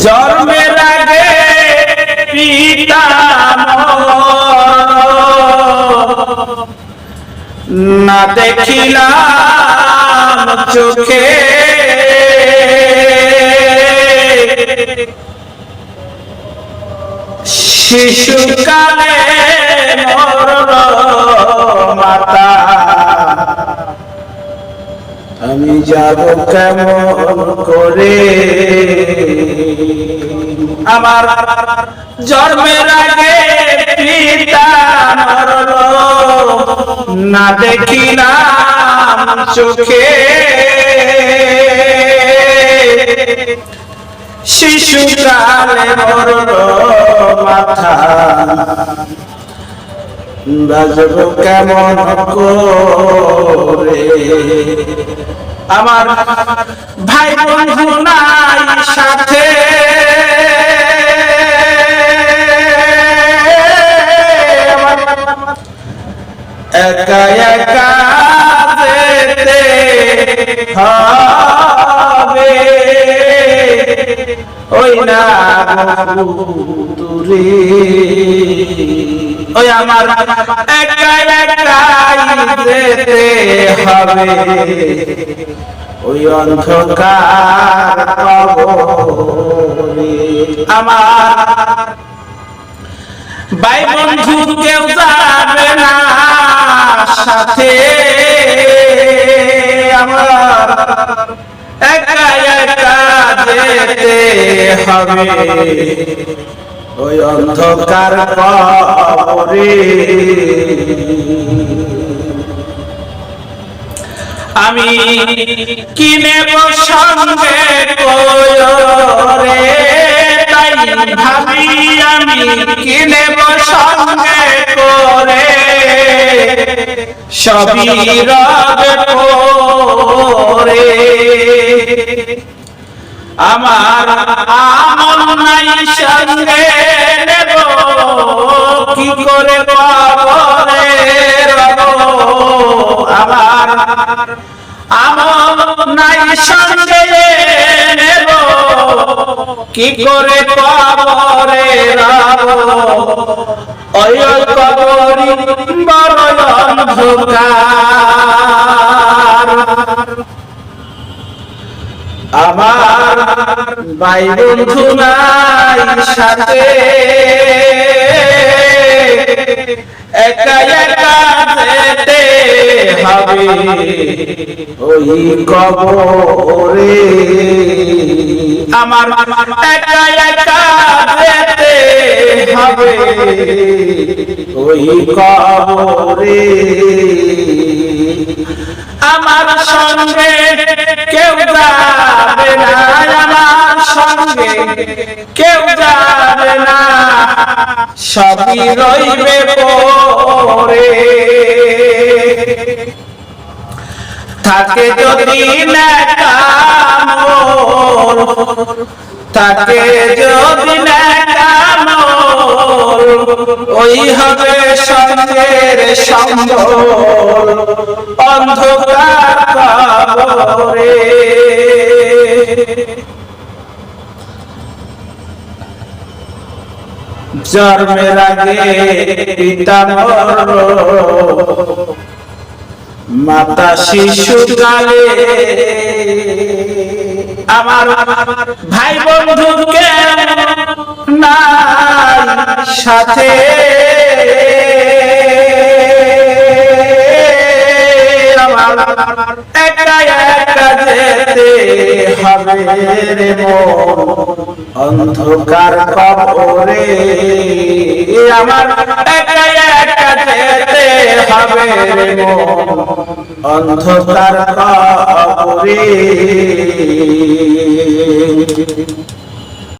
জন্মের আগে পিতা না দেখিলাম চোখে, শিশুকালে মরল মাতা, আমি যাব কেমন করে। আমার জন্মের আগে পিতা মরল না দেখিলাম চোখে, শিশুকালে মরল মাথা, বাজব কেমন করে। আমার ভাই বন্ধু নাই সাথে, একা একা যেতে হবে, ওই না দূরে, ওই আমার একা একা যেতে হবে, ওই অন্ধকার কবরে। আমার ভাই বন্ধু কেউ যাবে না সাথে, আমার একা একা যেতে হবে, ওই অন্ধকার কবরে। আমি কি নেব সঙ্গে করে, তাই ভাবি আমি কি নেব সঙ্গে করে, সবই রবে পরে। আমার আমল নাই সঙ্গে নেব, কি করে কবরে রব। আমার আমল নাই সঙ্গে নেব, কি করে কবরে রব। ওই কবরি বড় অন্ধকার, আমার ভাই বন্ধু নাই সাথে, একা একা যেতে হবে, ওই কবরে। আমার একা একা যেতে হবে, ওই কবরে। আমার সঙ্গে কেউ যাবে না, আমার সঙ্গে কেউ যাবে না, সবই রইবে পরে। থাকে যদি নেকা মোর, থাকে যদি নেকা মোর, ওই হবে সঙ্গের সম্বল অন্ধকার কবরে। জন্মের আগে পিতা মরল, মাতা শিশুকালে, আমার ভাই বন্ধু কেউ নাই সাথে, আমার একা একা যেতে হবে রে মন অন্ধকার কবরে। আমার একা একা যেতে হবে রে মন অন্ধকার কবরে।